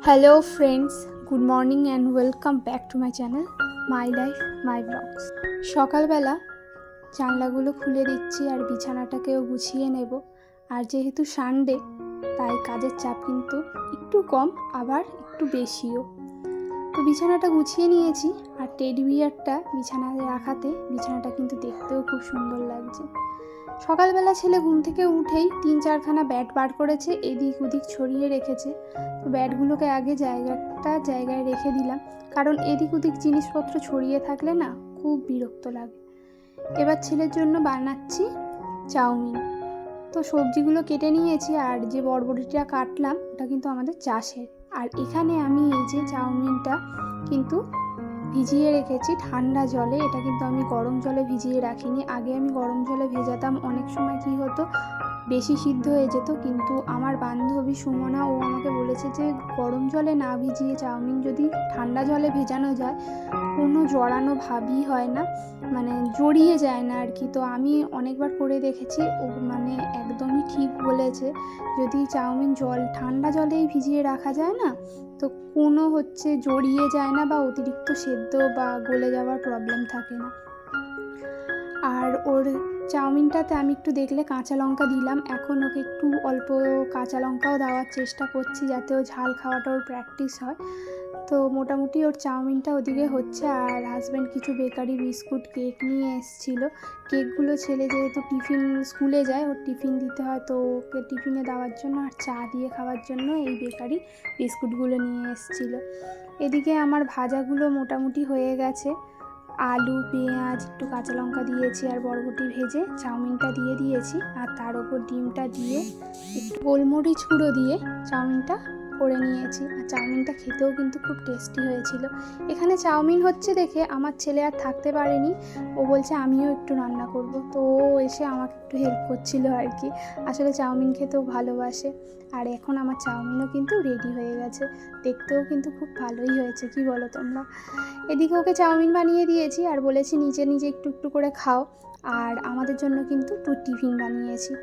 Hello friends, good morning and welcome back to my channel my life my blogs. সকালবেলা জানলাগুলো খুলে দিচ্ছি আর বিছানাটাকেও গুছিয়ে নেব। আর যেহেতু সানডে, তাই কাজের চাপ কিন্তু একটু কম, আবার একটু বেশিও। তো বিছানাটা গুছিয়ে নিয়েছি, আর টেডি বিয়ারটা বিছানায় রাখাতে বিছানাটা কিন্তু দেখতেও খুব সুন্দর লাগছে। সকালবেলা ছেলে ঘুম থেকে উঠেই 3-4খানা ব্যাট বার করেছে, এদিক ওদিক ছড়িয়ে রেখেছে। তো ব্যাটগুলোকে আগে জায়গায় রেখে দিলাম, কারণ এদিক ওদিক জিনিসপত্র ছড়িয়ে থাকলে না খুব বিরক্ত লাগে। এবার ছেলের জন্য বানাচ্ছি চাউমিন। তো সবজিগুলো কেটে নিয়েছি, আর যে বরবটিটা কাটলাম ওটা কিন্তু আমাদের চাষের। আর এখানে আমি এই যে চাউমিনটা কিন্তু ভিজিয়ে রেখেছি ঠান্ডা জলে। এটা কিন্তু আমি গরম জলে ভিজিয়ে রাখিনি। আগে আমি গরম জলে ভেজাতাম, অনেক সময় কী হতো, বেশি সিদ্ধ হয়ে যেত। কিন্তু আমার বান্ধবী সুমনা ও আমাকে বলেছে যে গরম জলে না ভিজিয়ে চাউমিন যদি ঠান্ডা জলে ভেজানো যায়, কোনো জড়ানো ভাবই হয় না, মানে জড়িয়ে যায় না আর কি। তো আমি অনেকবার করে দেখেছি, ও মানে একদমই ঠিক বলেছে। যদি চাউমিন ঠান্ডা জলেই ভিজিয়ে রাখা যায় না, তো কোনো জড়িয়ে যায় না বা অতিরিক্ত সেদ্ধ বা গলে যাওয়ার প্রবলেম থাকে না। আর ওর চাউমিনটাতে আমি একটু দেখলে কাঁচা লঙ্কা দিলাম। এখন ওকে একটু অল্প কাঁচা লঙ্কাও দেওয়ার চেষ্টা করছি, যাতে ও ঝাল খাওয়াটা ওর প্র্যাকটিস হয়। তো মোটামুটি ওর চাউমিনটা ওদিকে হচ্ছে। আর হাজব্যান্ড কিছু বেকারি বিস্কুট কেক নিয়ে এসেছিলো। কেকগুলো ছেলে যেহেতু স্কুলে যায়, ওর টিফিন দিতে হয়, তো ওকে টিফিনে দেওয়ার জন্য আর চা দিয়ে খাওয়ার জন্য এই বেকারি বিস্কুটগুলো নিয়ে এসেছিলো। এদিকে আমার ভাজাগুলো মোটামুটি হয়ে গেছে। আলু, পেঁয়াজ, একটু কাঁচা লঙ্কা দিয়েছি, আর বরবটি ভেজে চাউমিনটা দিয়ে দিয়েছি। আর তার ওপর ডিমটা দিয়ে একটু গোলমরিচ গুঁড়ো দিয়ে চাউমিনটা করে নিয়েছি। আর চাউমিনটা খেতেও কিন্তু খুব টেস্টি হয়েছিল। এখানে চাউমিন হচ্ছে দেখে আমার ছেলে আর থাকতে পারেনি, ও বলছে আমিও একটু রান্না করব। তো ও এসে আমাকে একটু হেল্প করছিল আর কি। আসলে চাউমিন খেতেও ভালোবাসে। আর এখন আমার চাউমিনও কিন্তু রেডি হয়ে গেছে, দেখতেও কিন্তু খুব ভালোই হয়েছে, কি বলো তোমরা? এদিকে ওকে চাউমিন বানিয়ে দিয়েছি, আর বলেছি নিজে নিজে একটু একটু করে খাও। আর আমাদের জন্য কিন্তু টিফিন বানিয়েছি।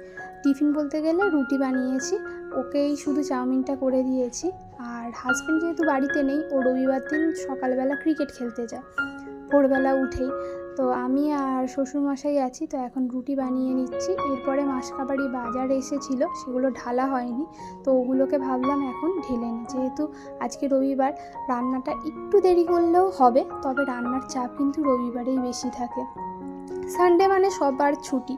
টিফিন বলতে গেলে রুটি বানিয়েছি, ওকেই শুধু চাউমিনটা করে দিয়েছি। আর হাজব্যান্ড যেহেতু বাড়িতে নেই, ও রবিবার দিন সকালবেলা ক্রিকেট খেলতে যায় ভোরবেলা উঠেই। তো আমি আর শ্বশুরমশাই আছি, তো এখন রুটি বানিয়ে নিচ্ছি। এরপরে মাসকাবাড়ি বাজার এসেছিলো, সেগুলো ঢালা হয়নি, তো ওগুলোকে ভাবলাম এখন ঢেলে নিই। যেহেতু আজকে রবিবার, রান্নাটা একটু দেরি করলেও হবে, তবে রান্নার চাপ কিন্তু রবিবারেই বেশি থাকে। সানডে মানে সবার ছুটি,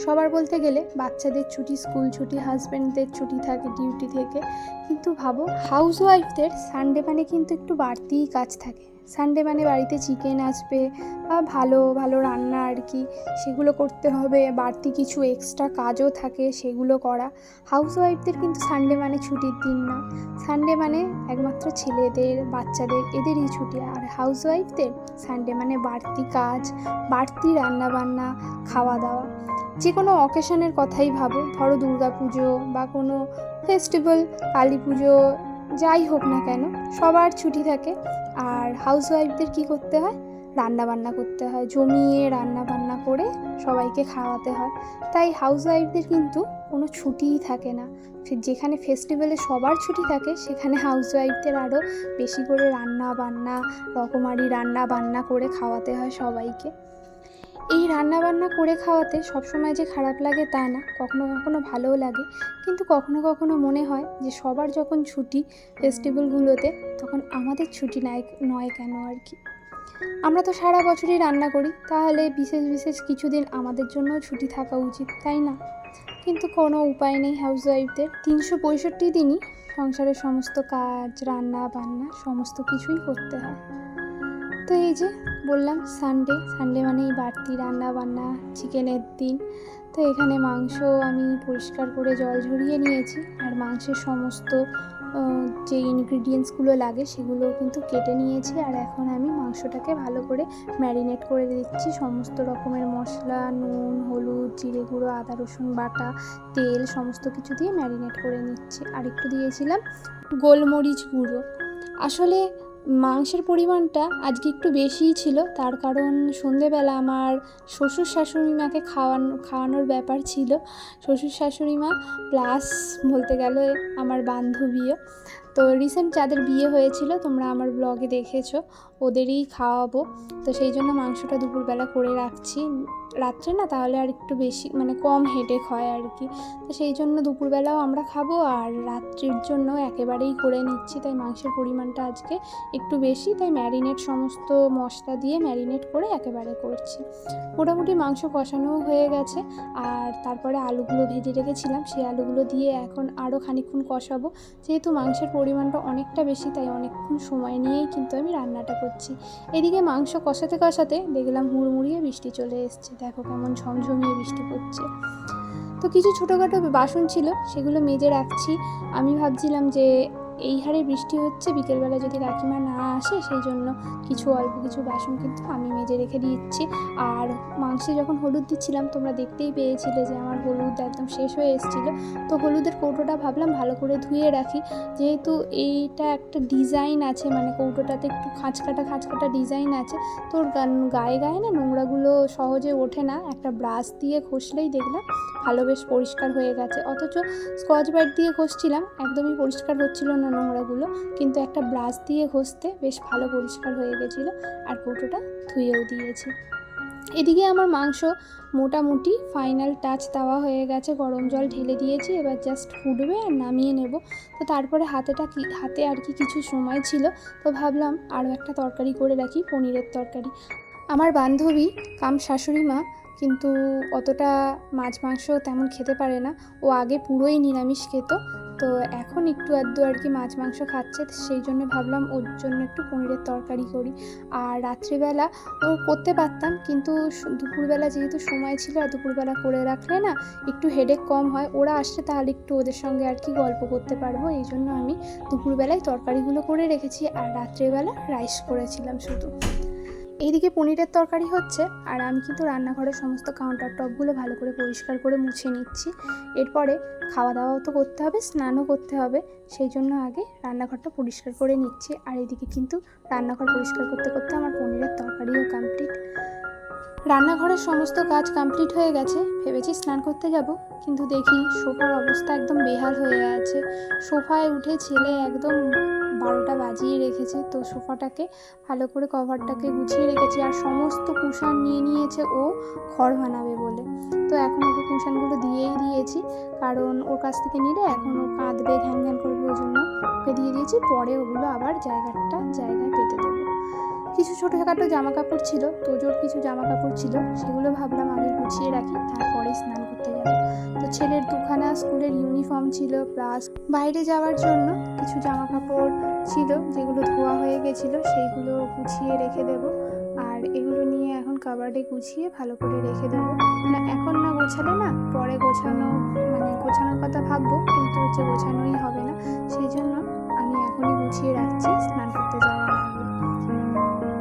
সবার বলতে গেলে বাচ্চাদের ছুটি, স্কুল ছুটি, হাজব্যান্ডদের ছুটি থাকে ডিউটি থেকে। কিন্তু ভাবো, হাউসওয়াইফদের সানডে মানে কিন্তু একটু বাড়তিই কাজ থাকে। সানডে মানে বাড়িতে চিকেন আসবে বা ভালো ভালো রান্না আর কি, সেগুলো করতে হবে। বাড়তি কিছু এক্সট্রা কাজও থাকে, সেগুলো করা। হাউসওয়াইফদের কিন্তু সানডে মানে ছুটির দিন না। সানডে মানে একমাত্র ছেলেদের, বাচ্চাদের, এদেরই ছুটি। আর হাউসওয়াইফদের সানডে মানে বাড়তি কাজ, বাড়তি রান্নাবান্না, খাওয়া দাওয়া। যে কোনো অকেশনের কথাই ভাবো, ধরো দুর্গা পুজো বা কোনো ফেস্টিভ্যাল, কালী পুজো, যাই হোক না কেন, সবার ছুটি থাকে। আর হাউসওয়াইফদের কী করতে হয়? রান্নাবান্না করতে হয়, জমিয়ে রান্নাবান্না করে সবাইকে খাওয়াতে হয়। তাই হাউসওয়াইফদের কিন্তু কোনো ছুটিই থাকে না। যেখানে ফেস্টিভ্যালে সবার ছুটি থাকে, সেখানে হাউসওয়াইফদের আরও বেশি করে রান্না বান্না, রকমারি রান্না বান্না করে খাওয়াতে হয় সবাইকে। এই রান্নাবান্না করে খাওয়াতে সবসময় যে খারাপ লাগে তা না, কখনো কখনো ভালোও লাগে। কিন্তু কখনো কখনো মনে হয় যে সবার যখন ছুটি ফেস্টিভ্যালগুলোতে, তখন আমাদের ছুটি নয় কেন আর কি। আমরা তো সারা বছরই রান্না করি, তাহলে বিশেষ বিশেষ কিছুদিন আমাদের জন্যও ছুটি থাকা উচিত, তাই না? কিন্তু কোনো উপায় নেই হাউসওয়াইফদের। 365 দিনই সংসারের সমস্ত কাজ, রান্না বান্না সমস্ত কিছুই করতে হয়। তো এই যে বললাম, সানডে মানেই বাড়তি রান্না বান্না, চিকেনের দিন। তো এখানে মাংস আমি পরিষ্কার করে জল ঝরিয়ে নিয়েছি, আর মাংসের সমস্ত যে ইনগ্রিডিয়েন্টসগুলো লাগে সেগুলো কিন্তু কেটে নিয়েছি। আর এখন আমি মাংসটাকে ভালো করে ম্যারিনেট করে দিচ্ছি। সমস্ত রকমের মশলা, নুন, হলুদ, জিরে গুঁড়ো, আদা রসুন বাটা, তেল, সমস্ত কিছু দিয়ে ম্যারিনেট করে নিচ্ছি। আর একটু দিয়েছিলাম গোলমরিচ গুঁড়ো। আসলে মাংসের পরিমাণটা আজকে একটু বেশিই ছিল, তার কারণ সন্ধেবেলা আমার শ্বশুর শাশুড়ি মাকে খাওয়ানোর ব্যাপার ছিল। শ্বশুর শাশুড়ি মা প্লাস বলতে গেলে আমার বান্ধবীও। তো রিসেন্ট যাদের বিয়ে হয়েছিল তোমরা আমার ব্লগে দেখেছো, ওদেরই খাওয়াবো। তো সেই জন্য মাংসটা দুপুরবেলা করে রাখছি, রাত্রে না তাহলে আর একটু বেশি মানে কম হেডেক হয় আর কি। তো সেই জন্য দুপুরবেলাও আমরা খাবো আর রাত্রির জন্য একেবারেই করে নিচ্ছি। তাই মাংসের পরিমাণটা আজকে একটু বেশি, তাই ম্যারিনেট সমস্ত মশলা দিয়ে ম্যারিনেট করে একেবারে করছি। মোটামুটি মাংস কষানোও হয়ে গেছে, আর তারপরে আলুগুলো ভেজে রেখেছিলাম, সেই আলুগুলো দিয়ে এখন আরও খানিকক্ষণ কষাবো। যেহেতু মাংসের পরিমাণটা অনেকটা বেশি তাই অনেকক্ষণ সময় নিয়েই কিন্তু আমি রান্নাটা করছি। এদিকে মাংস কষাতে কষাতে দেখলাম হুড়মুড়িয়ে বৃষ্টি চলে এসছে, দেখো কেমন ঝমঝমিয়ে বৃষ্টি পড়ছে। তো কিছু ছোটোখাটো বাসন ছিল সেগুলো মেজে রাখছি। আমি ভাবছিলাম যে এই হারে বৃষ্টি হচ্ছে, বিকেলবেলা যদি কাকিমা না আসে সেই জন্য অল্প কিছু বাসন কিন্তু আমি মেজে রেখে দিচ্ছি। আর মাংসে যখন হলুদ দিচ্ছিলাম তোমরা দেখতেই পেয়েছিলে যে আমার হলুদ একদম শেষ হয়ে এসেছিলো। তো হলুদের কৌটোটা ভাবলাম ভালো করে ধুয়ে রাখি, যেহেতু এইটা একটা ডিজাইন আছে, মানে কৌটোটাতে একটু খাঁচকাটা ডিজাইন আছে। তো গায়ে গায়ে না নোংরাগুলো সহজে ওঠে না, একটা ব্রাশ দিয়ে ঘষলেই দেখলাম ভালো বেশ পরিষ্কার হয়ে গেছে। অথচ স্কচ ব্রাইট দিয়ে ঘষছিলাম, একদমই পরিষ্কার হচ্ছিল না নোংরাগুলো, কিন্তু একটা ব্রাশ দিয়ে ঘষতে বেশ ভালো পরিষ্কার হয়ে গেছিলো। আর কৌটোটা ধুয়েও দিয়েছি। এদিকে আমার মাংস মোটামুটি ফাইনাল টাচ দেওয়া হয়ে গেছে, গরম জল ঢেলে দিয়েছি, এবার জাস্ট ফুটবে আর নামিয়ে নেব। তো তারপরে হাতে আর কি কিছু সময় ছিল, তো ভাবলাম আরও একটা তরকারি করে রাখি, পনিরের তরকারি। আমার বান্ধবী কাম শাশুড়ি মা কিন্তু অতটা মাছ মাংস তেমন খেতে পারে না, ও আগে পুরোই নিরামিষ খেত, তো এখন একটু আধটু আর কি মাছ মাংস খাচ্ছে, সেই জন্য ভাবলাম ওর জন্য একটু পনিরের তরকারি করি। আর রাত্রিবেলা ও করতে পারতাম, কিন্তু দুপুরবেলা যেহেতু সময় ছিল আর দুপুরবেলা করে রাখলে না একটু হেডেক কম হয়, ওরা আসলে তাহলে একটু ওদের সঙ্গে আর কি গল্প করতে পারবো, এই জন্য আমি দুপুরবেলায় তরকারিগুলো করে রেখেছি আর রাত্রিবেলা রাইস করেছিলাম শুধু। এইদিকে পনিরের তরকারি হচ্ছে আর আমি কিন্তু রান্নাঘরের সমস্ত কাউন্টার টপগুলো ভালো করে পরিষ্কার করে মুছে নিচ্ছি। এরপরে খাওয়া দাওয়াও তো করতে হবে, স্নানও করতে হবে, সেই জন্য আগে রান্নাঘরটা পরিষ্কার করে নিচ্ছি। আর এদিকে কিন্তু রান্নাঘর পরিষ্কার করতে করতে আমার পনিরের তরকারিও কমপ্লিট। রান্নাঘরের সমস্ত কাজ কমপ্লিট হয়ে গেছে, ভেবেছি স্নান করতে যাব, কিন্তু দেখি সোফার অবস্থা একদম বেহাল হয়ে আছে। সোফায় উঠে ছেলে একদম 12টা বাজিয়ে রেখেছে। তো সোফাটাকে ভালো করে কভারটাকে গুছিয়ে রেখেছি, আর সমস্ত কুশান নিয়ে নিয়েছে ও ঘর বানাবে বলে। তো এখন ওকে কুশানগুলো দিয়েই দিয়েছি, কারণ ওর কাছ থেকে নিলে এখন ও কাঁদবে, ঘ্যান ঘ্যান করবে, ওই জন্য ওকে দিয়ে দিয়েছি। পরে ওগুলো আবার জায়গায় পেতে দেবো। কিছু ছোটোখাটো জামা কাপড় ছিল, তোজোর কিছু জামা কাপড় ছিল, সেগুলো ভাবলাম আগে গুছিয়ে রাখি, তারপরেই স্নান করতে যাব। তো ছেলের দুখানা স্কুলের ইউনিফর্ম ছিল, প্লাস বাইরে যাওয়ার জন্য কিছু জামা কাপড় ছিল যেগুলো ধোয়া হয়ে গেছিলো, সেইগুলো গুছিয়ে রেখে দেব। আর এগুলো নিয়ে এখন কাবার্ডে গুছিয়ে ভালো করে রেখে দেবো, না এখন না গোছালে না পরে গোছানোর কথা ভাববো, কিন্তু গোছানোই হবে না, সেই জন্য আমি এখনই গুছিয়ে রাখছি স্নান করতে যাওয়ার আগে।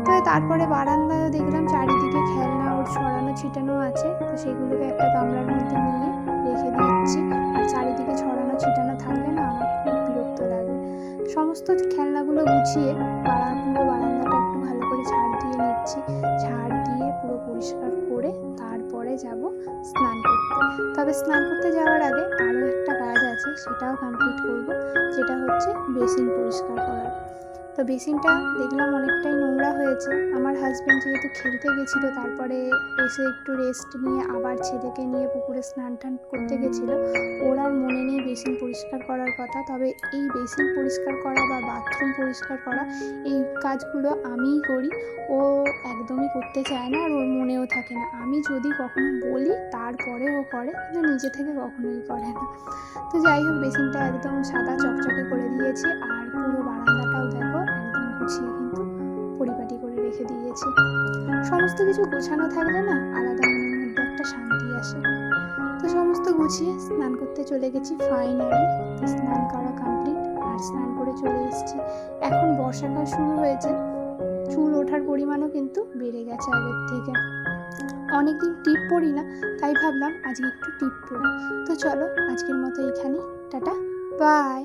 তো তারপরে বারান্দায় দেখলাম চারিদিকে খেলনা ওর ছড়ানো ছিটানো আছে, তো সেগুলোকে একটা গামলার মধ্যে নিয়ে রেখে দিচ্ছি। আর চারিদিকে ছড়ানো ছিটানো থাকলে না আমার খুব বিরক্ত লাগে। সমস্ত খেলনাগুলো গুছিয়ে পুরো বারান্দাটা একটু ভালো করে ঝাড় দিয়ে নিচ্ছি, ঝাড় দিয়ে পুরো পরিষ্কার করে তারপরে যাব স্নান করতে। তবে স্নান করতে যাওয়ার আগে আরও একটা কাজ আছে, সেটাও কমপ্লিট করব, যেটা হচ্ছে বেসিন পরিষ্কার করা। তো বেসিনটা দেখলাম অনেকটাই নোংরা হয়েছে। আমার হাজব্যান্ড যেহেতু খেলতে গেছিলো, তারপরে এসে একটু রেস্ট নিয়ে আবার ছেলেকে নিয়ে পুকুরে স্নান টান করতে গেছিলো, ওর আর মনে নেই বেসিন পরিষ্কার করার কথা। তবে এই বেসিন পরিষ্কার করা বা বাথরুম পরিষ্কার করা এই কাজগুলো আমিই করি, ও একদমই করতে চায় না আর ওর মনেও থাকে না। আমি যদি কখনো বলি তারপরে ও করে, কিন্তু নিজে থেকে কখনোই করে না। তো যাই হোক, বেসিনটা একদম সাদা চকচকে করে দিয়েছি, আর পুরো বারান্দাটাও দেখো একদম গুছিয়ে কিন্তু পরিপাটি করে রেখে দিয়েছি। সমস্ত কিছু গোছানো থাকলে না আলাদা মনের মধ্যে একটা শান্তি আসে। তো সমস্ত গুছিয়ে স্নান করতে চলে গেছি ফাইনালি। স্নান করা কমপ্লিট, আর স্নান করে চলে এসেছি। এখন বর্ষাকাল শুরু হয়েছে, চুল ওঠার পরিমাণও কিন্তু বেড়ে গেছে আগের থেকে। অনেকদিন টিপ পরি না, তাই ভাবলাম আজকে একটু টিপ পরি। তো চলো আজকের মতো এখানেই, টাটা বাই।